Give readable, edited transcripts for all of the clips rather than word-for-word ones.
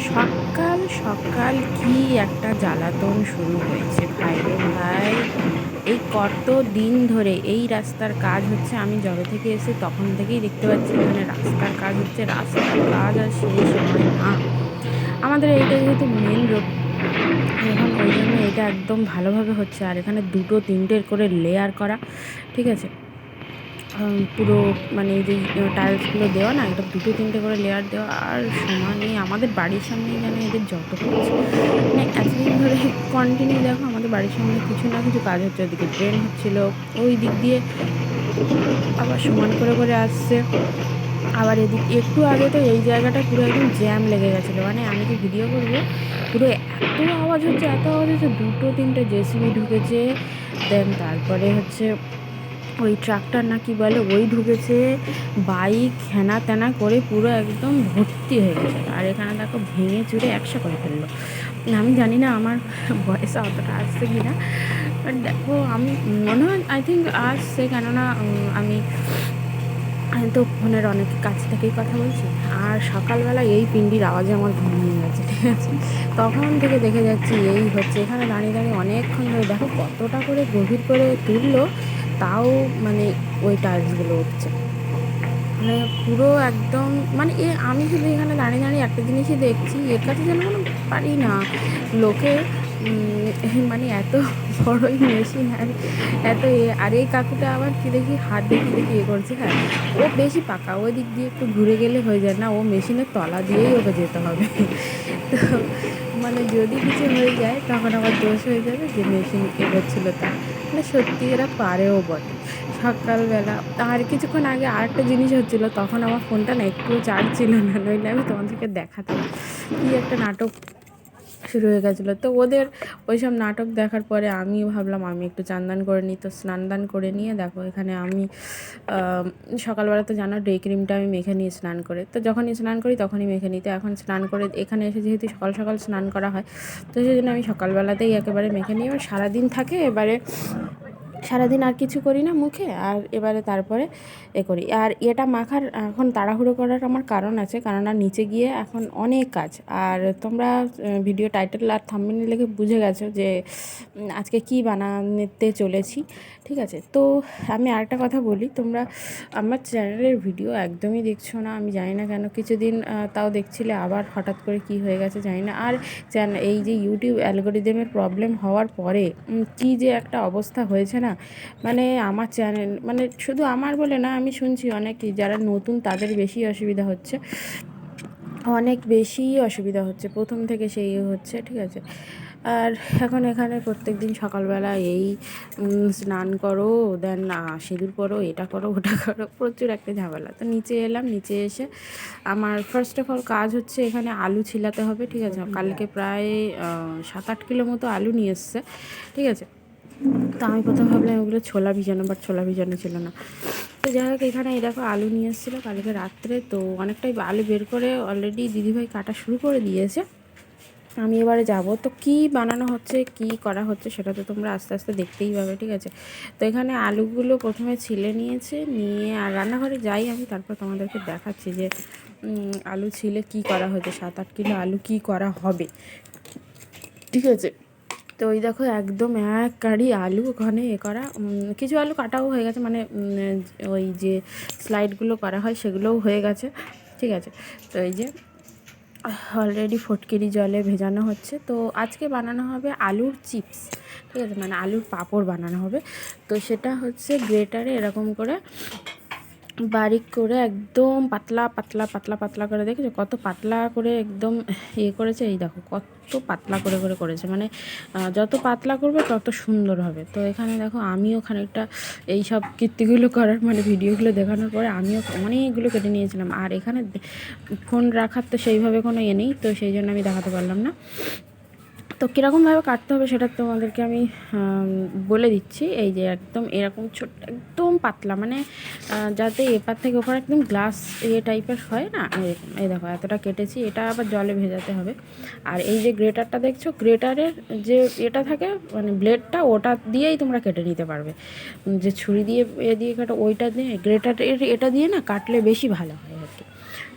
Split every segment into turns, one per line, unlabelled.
সকাল সকাল কি একটা জ্বালাতন শুরু হয়েছে ভাই রে ভাই। এই কত দিন ধরে এই রাস্তার কাজ হচ্ছে, আমি যবে থেকে এসে তখন থেকেই দেখতে পাচ্ছি এখানে রাস্তার কাজ হচ্ছে। রাস্তার কাজ আর শেষ হয় না। আমাদের এইটা যেহেতু মেন রোড, এখন ওই জন্য এটা একদম ভালোভাবে হচ্ছে। আর এখানে দুটো তিনটের করে লেয়ার করা, ঠিক আছে। পুরো মানে এই যে টাইলসগুলো দেওয়া না, এটা দুটো তিনটে করে লেয়ার দেওয়া, আর সমানে আমাদের বাড়ির সামনেই যেন এদের যত কাজ, মানে এতদিন ধরে কন্টিনিউ দেখো আমাদের বাড়ির সামনে কিছু না কিছু কাজ হচ্ছে। ওদিকে ড্রেন হচ্ছিল, ওই দিক দিয়ে আবার সমান করে করে আসছে। আবার এদিক একটু আগে তো এই জায়গাটা পুরো একদম জ্যাম লেগে গেছিলো, মানে আমি যে ভিডিও করবো পুরো এত আওয়াজ হচ্ছে, এত আওয়াজ হচ্ছে। দুটো তিনটে জেসিবি ঢুকেছে, দেন তারপরে হচ্ছে ওই ট্রাক্টর না কি বলে ওই ঢুকেছে, বাইক হেনা তেনা করে পুরো একদম ভর্তি হয়ে গেছে। আর এখানে দেখো ভেঙে চুরে একশো করে ফেললো। আমি জানি না আমার বয়সে অতটা আসছে কি না, বাট দেখো আমি মনে হয় আই থিঙ্ক আসছে, কেননা আমি তো ফোনের অনেক কাছ থেকেই কথা বলছি। আর সকালবেলা এই পিন্ডির আওয়াজে আমার ঘুমিয়ে গেছে, ঠিক আছে। তখন থেকে দেখে যাচ্ছি এই হচ্ছে, এখানে দাঁড়িয়ে দাঁড়িয়ে অনেকক্ষণ ধরে দেখো কতটা করে গভীর করে তুললো, তাও মানে ওই টাইলসগুলো উঠছে। মানে পুরো একদম, মানে আমি শুধু এখানে দাঁড়িয়ে দাঁড়িয়ে একটা জিনিসই দেখছি, এর কাছে যেন কোনো পারি না লোকে। মানে এত বড়ই মেশিন, আর এত আর এই কাকুটা আবার কি দেখি হাত দেখি দেখি করছে। হ্যাঁ, ও বেশি পাকা, ওই দিক দিয়ে একটু ঘুরে গেলে হয়ে যায় না, ও মেশিনের তলা দিয়েই ওকে যেতে হবে। তো মানে যদি কিছু হয়ে যায় তখন আবার দোষ হয়ে যাবে যে মেশিন এগোচ্ছিল তার। মানে সত্যি এরা পারেও বটে। সকালবেলা আর কিছুক্ষণ আগে আরেকটা জিনিস হচ্ছিলো, তখন আমার ফোনটা না একটুও চার্জ ছিল না, নইলে আমি তোমাদেরকে দেখাতাম। কী একটা নাটক শুরু হয়ে গেছিলো। তো ওদের ওইসব নাটক দেখার পরে আমিও ভাবলাম আমি একটু চান করে নিই। তো স্নান দান করে নিয়ে দেখো এখানে আমি সকালবেলা তো জানো ডে ক্রিমটা আমি মেখে নিই স্নান করে। তো যখনই স্নান করি তখনই মেখে নিই। তো এখন স্নান করে এখানে এসে যেহেতু সকাল সকাল স্নান করা হয়, তো সেই জন্য আমি সকালবেলাতেই একেবারে মেখে নিই। এবার সারাদিন থাকে, এবারে সারাদিন আর কিছু করি না মুখে, আর এবারে তারপরে করি। আর এটা মাখার এখন তাড়াহুড়ো করার আমার কারণ আছে, কারণ আর নিচে গিয়ে এখন অনেক কাজ। আর তোমরা ভিডিও টাইটেল আর থাম্বনেল দেখে বুঝে গেছো যে আজকে কি বানাতে চলেছি, ঠিক আছে। তো আমি আরেকটা কথা বলি, তোমরা আমার চ্যানেলের ভিডিও একদমই দেখছো না, আমি জানি না কেন। কিছুদিন তাও দেখছিলে, আবার হঠাৎ করে কি হয়ে গেছে জানি না। আর এই যে ইউটিউব অ্যালগোরিদমের প্রবলেম হওয়ার পরে কি যে একটা অবস্থা হয়েছে না, মানে আমার চ্যানেল, মানে শুধু আমার বলে না, আমি শুনছি অনেকেই যারা নতুন তাদের বেশি অসুবিধা হচ্ছে, অনেক বেশি অসুবিধা হচ্ছে প্রথম থেকে সেই হচ্ছে, ঠিক আছে। আর এখন এখানে প্রত্যেক দিন সকালবেলা এই স্নান করো, দেন সিঁদুর পরো, এটা করো ওটা করো, প্রচুর একটা ঝামেলা। তো নিচে এলাম, নিচে এসে আমার ফার্স্ট অফ অল কাজ হচ্ছে এখানে আলু ছিলাতে হবে, ঠিক আছে। কালকে প্রায় 7-8 কিলো মতো আলু নিয়ে এসছে, ঠিক আছে। তো আমি প্রথম ভাবলাম ওগুলো ছোলা ভিজানো, বাট ছোলা ভিজানো ছিল না। তো যাই হোক, এখানে এই দেখো আলু নিয়ে এসেছিলো কালকে রাত্রে, তো অনেকটাই আলু বের করে অলরেডি দিদিভাই কাটা শুরু করে দিয়েছে। আমি এবারে যাব, তো কি বানানো হচ্ছে কি করা হচ্ছে সেটা তো তোমরা আস্তে আস্তে দেখতেই পাবে, ঠিক আছে। তো এখানে আলুগুলো প্রথমে ছিলে নিয়েছে, নিয়ে আর রান্নাঘরে যাই আমি, তারপর তোমাদেরকে দেখাচ্ছি যে আলু ছিলে কি করা হয়েছে, 7-8 কিলো আলু কি করা হবে, ঠিক আছে। তো ওই দেখো একদম এক কাঁড়ি আলু ওখানে করা, কিছু আলু কাটাও হয়ে গেছে, মানে ওই যে স্লাইডগুলো করা হয় সেগুলোও হয়ে গেছে, ঠিক আছে। তো এই যে অলরেডি ফটকিরি জলে ভেজানো হচ্ছে। তো আজকে বানানো হবে আলুর চিপস, ঠিক আছে, মানে আলুর পাঁপড় বানানো হবে। তো সেটা হচ্ছে গ্রেটারে এরকম করে বারিক করে একদম পাতলা পাতলা পাতলা পাতলা করে, দেখেছো কত পাতলা করে একদম করেছে। এই দেখো কত পাতলা করে করে করেছে, মানে যত পাতলা করবে তত সুন্দর হবে। তো এখানে দেখো আমিও খানিকটা এই সব কীর্তিগুলো করার, মানে ভিডিওগুলো দেখানোর পরে আমিও অনেকগুলো কেটে নিয়েছিলাম। আর এখানে ফোন রাখার তো সেইভাবে কোনো নেই, তো সেই জন্য আমি দেখাতে পারলাম না। তো কীরকমভাবে কাটতে হবে সেটা তোমাদেরকে আমি বলে দিচ্ছি। এই যে একদম এরকম ছোট্ট একদম পাতলা, মানে যাতে এপার থেকে ওপার একদম গ্লাস টাইপের হয় না, এই দেখো এতটা কেটেছি। এটা আবার জলে ভেজাতে হবে। আর এই যে গ্রেটারটা দেখছো, গ্রেটারের যে এটা থাকে মানে ব্লেডটা, ওটা দিয়েই তোমরা কেটে নিতে পারবে। যে ছুরি দিয়ে দিয়ে কাটো, ওইটা দিয়ে গ্রেটারের এটা দিয়ে না কাটলে বেশি ভালো হয় আর কি।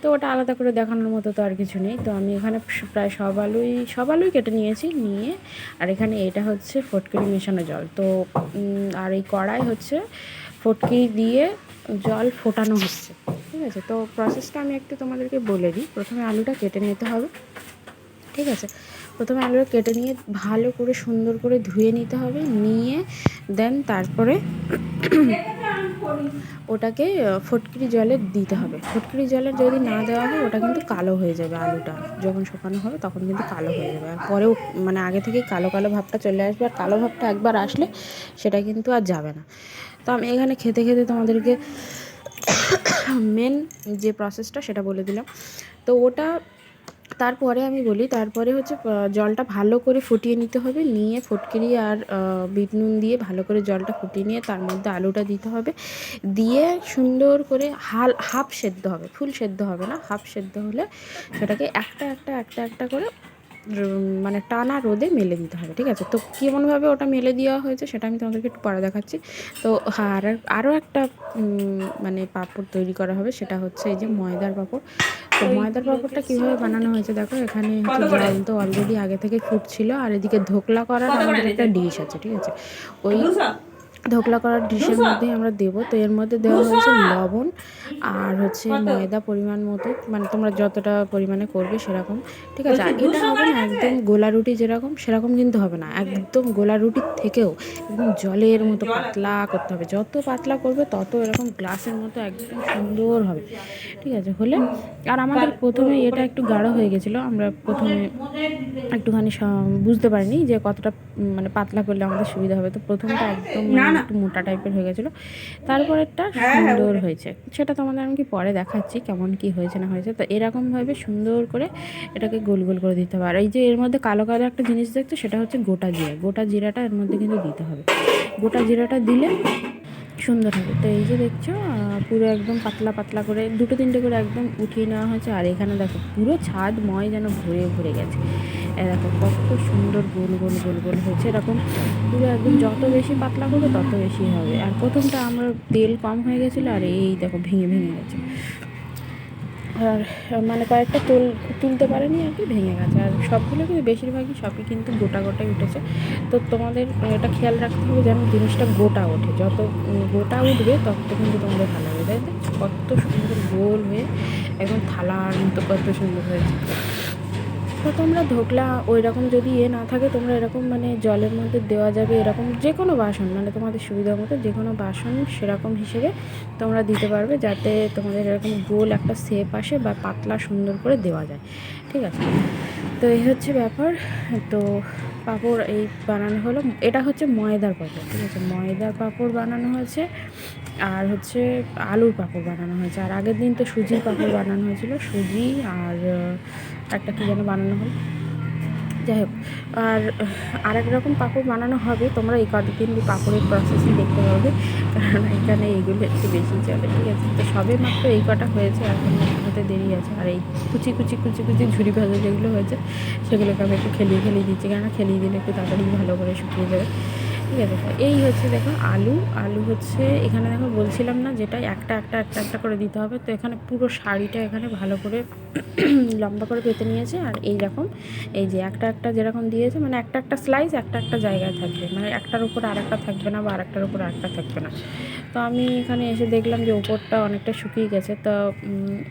তো তো ওটা আলাদা করে দেখানোর মতো তো আর কিছু নেই। তো আমি এখানে প্রায় সব আলুই কেটে নিয়েছি, নিয়ে আর এখানে এটা হচ্ছে ফটকিরি মেশানো জল। তো আর এই কড়াই হচ্ছে ফটকিরি দিয়ে জল ফোটানো হচ্ছে, ঠিক আছে। তো প্রসেসটা আমি একটু তোমাদেরকে বলে দিই। প্রথমে আলুটা কেটে নিতে হবে, ঠিক আছে। প্রথমে আলুটা কেটে নিয়ে ভালো করে সুন্দর করে ধুয়ে নিতে হবে, নিয়ে দেন তারপরে ওটাকে ফটকিরি জলে দিতে হবে। ফটকিরি জলে যদি না দেওয়া হয় ওটা কিন্তু কালো হয়ে যাবে, আলুটা যখন শুকানো হবে তখন কিন্তু কালো হয়ে যাবে, আর পরেও মানে আগে থেকেই কালো কালো ভাবটা চলে আসবে, আর কালো ভাবটা একবার আসলে সেটা কিন্তু আর যাবে না। তো আমি এখানে খেতে খেতে তোমাদেরকে মেন যে প্রসেসটা সেটা বলে দিলাম। তো ওটা তারপরে আমি বলি, তারপরে হচ্ছে জলটা ভালো করে ফুটিয়ে নিতে হবে, নিয়ে ফটকিরি আর বিট নুন দিয়ে ভালো করে জলটা ফুটিয়ে নিয়ে তার মধ্যে আলুটা দিতে হবে, দিয়ে সুন্দর করে হাফ সেদ্ধ হবে, ফুল সেদ্ধ হবে না, হাফ সেদ্ধ হলে সেটাকে একটা একটা করে মানে টানা রোদে মেলে দিতে হবে, ঠিক আছে। তো কেমনভাবে ওটা মেলে দেওয়া হয়েছে সেটা আমি তোমাদেরকে একটু পরে দেখাচ্ছি। তো আরও একটা মানে পাঁপড় তৈরি করা হবে, সেটা হচ্ছে এই যে ময়দার পাঁপড়। তো ময়দার পাঁপড়টা কীভাবে বানানো হয়েছে দেখো, এখানে হচ্ছে জল তো অলরেডি আগে থেকে ফুটছিল, আর এদিকে ধোকলা করার আমাদের একটা ডিশ আছে, ঠিক আছে। ওই ধোকলা করার ডিশের মধ্যেই আমরা দেবো। তো এর মধ্যে দেওয়া হয়েছে লবণ আর হচ্ছে ময়দা পরিমাণ মতো, মানে তোমরা যতটা পরিমাণে করবে সেরকম, ঠিক আছে। আর এটা হবে না একদম গোলা রুটি যেরকম সেরকম কিন্তু হবে না, একদম গোলা রুটির থেকেও একদম জলের মতো পাতলা করতে হবে। যত পাতলা করবে তত এরকম গ্লাসের মতো একদম সুন্দর হবে, ঠিক আছে। হলে আর আমাদের প্রথমে এটা একটু গাঢ় হয়ে গেছিলো, আমরা প্রথমে একটুখানি বুঝতে পারিনি যে কতটা মানে পাতলা করলে আমাদের সুবিধা হবে। তো প্রথমটা একদম একটু মোটা টাইপের হয়ে গেছিলো, তারপরেরটা সুন্দর হয়েছে। সেটা তোমাদের আমি কি পরে দেখাচ্ছি কেমন কি হয়েছে না হয়েছে। তো এরকমভাবে সুন্দর করে এটাকে গোল গোল করে দিতে হবে। আর এই যে এর মধ্যে কালো কালো একটা জিনিস দেখছো, সেটা হচ্ছে গোটা জিরা। গোটা জিরাটা এর মধ্যে কিন্তু দিতে হবে, গোটা জিরাটা দিলে সুন্দর হবে। তো এই যে দেখছো পুরো একদম পাতলা পাতলা করে দুটো তিনটে করে একদম উঠিয়ে নেওয়া হয়েছে। আর এখানে দেখো পুরো ছাদময় যেন ভরে ভরে গেছে, দেখো কত সুন্দর গোল গোল গোল গোল হয়েছে। এরকম পুরো একদম যত বেশি পাতলা করবে তত বেশি হবে। আর প্রথমটা আমার তেল কম হয়ে গেছিলো, আর এই দেখো ভেঙে ভেঙে গেছে, আর মানে কয়েকটা তুলতে পারেনি আর কি, ভেঙে গেছে। আর সবগুলো কিন্তু বেশিরভাগই সবই কিন্তু গোটা গোটাই উঠেছে। তো তোমাদের এটা খেয়াল রাখতে হবে যেন জিনিসটা গোটা ওঠে, যত গোটা উঠবে তত কিন্তু তোমাদের ভালো হবে। তাই কত সুন্দর গোল হয়ে একদম থালার মতো কত সুন্দর হয়েছে। তো তোমরা ধোকলা ওই রকম যদি না থাকে, তোমরা এরকম মানে জলের মধ্যে দেওয়া যাবে এরকম যে কোনো বাসন, মানে তোমাদের সুবিধা মতো যে কোনো বাসন সেরকম হিসেবে তোমরা দিতে পারবে, যাতে তোমাদের এরকম গোল একটা শেপ আসে বা পাতলা সুন্দর করে দেওয়া যায়, ঠিক আছে। তো এই হচ্ছে ব্যাপার। তো পাঁপড় এই বানানো হলো, এটা হচ্ছে ময়দার পাঁপড়, ঠিক আছে। ময়দার পাঁপড় বানানো হয়েছে, আর হচ্ছে আলুর পাঁপড় বানানো হয়েছে। আর আগের দিন তো সুজির পাঁপড় বানানো হয়েছিল, সুজি আর একটা কী যেন বানানো হলো, যাই হোক। আর এক রকম পাঁপড় বানানো হবে, তোমরা এই কদিন পাঁপড়ের প্রসেসই দেখতে পাবে, কারণ এখানে এইগুলো একটু বেশি চলে, ঠিক আছে। তো সবে মাত্র এই কটা হয়েছে, এখন হতে দেরি আছে। আর এই কুচি কুচি কুচি কুচি ঝুড়ি ভাজা যেগুলো হয়েছে সেগুলোকে আমি একটু খেলিয়ে খেলিয়ে দিচ্ছি, কেননা খেলিয়ে দিলে একটু তাড়াতাড়ি ভালো করে শুকিয়ে যাবে, ঠিক আছে। এই হচ্ছে দেখো আলু হচ্ছে এখানে দেখো বলছিলাম না, যেটা একটা করে দিতে হবে। তো এখানে পুরো শাড়িটা এখানে ভালো করে লম্বা করে পেতে নিয়েছে। আর এই রকম এই যে একটা যেরকম দিয়েছে, মানে একটা স্লাইস একটা জায়গায় থাকবে, মানে একটার উপর আরেকটা থাকবে না বা আরেকটার উপর আরেকটা থাকবে না। তো আমি এখানে এসে দেখলাম যে ওপরটা অনেকটা শুকিয়ে গেছে, তো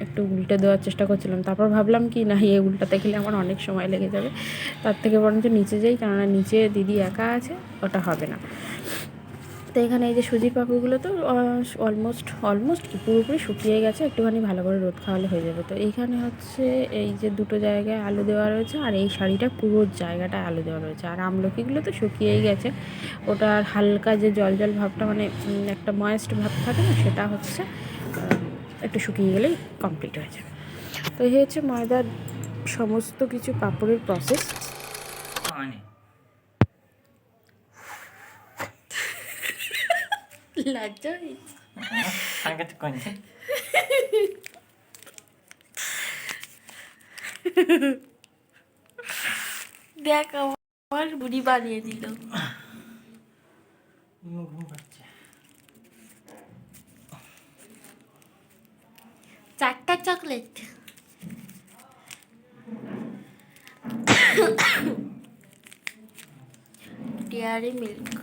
একটু উল্টে দেওয়ার চেষ্টা করছিলাম। তারপর ভাবলাম কি না, এই উল্টাতে গেলে আমার অনেক সময় লেগে যাবে, তার থেকে বরঞ্চ নিচে যাই, কেননা নিচে দিদি একা আছে, ওটা হবে না। তো এখানে এই যে সুজির পাঁপড়গুলো তো অলমোস্ট কি পুরোপুরি শুকিয়ে গেছে, একটুখানি ভালো করে রোদ খাওয়ালে হয়ে যাবে। তো এইখানে হচ্ছে এই যে দুটো জায়গায় আলু দেওয়া রয়েছে, আর এই শাড়িটা পুরো জায়গাটায় আলু দেওয়া রয়েছে। আর আমলকিগুলো তো শুকিয়েই গেছে, ওটার হালকা যে জল জল ভাবটা, মানে একটা ময়েস্ট ভাব থাকে না, সেটা হচ্ছে একটু শুকিয়ে গেলেই কমপ্লিট হয়ে যাবে। তো এই হচ্ছে ময়দার সমস্ত কিছু পাঁপড়ের প্রসেস। লজ্জা দেখ আমার বুড়ি বানিয়ে দিল চারটা চকলেট।
Dairy milk.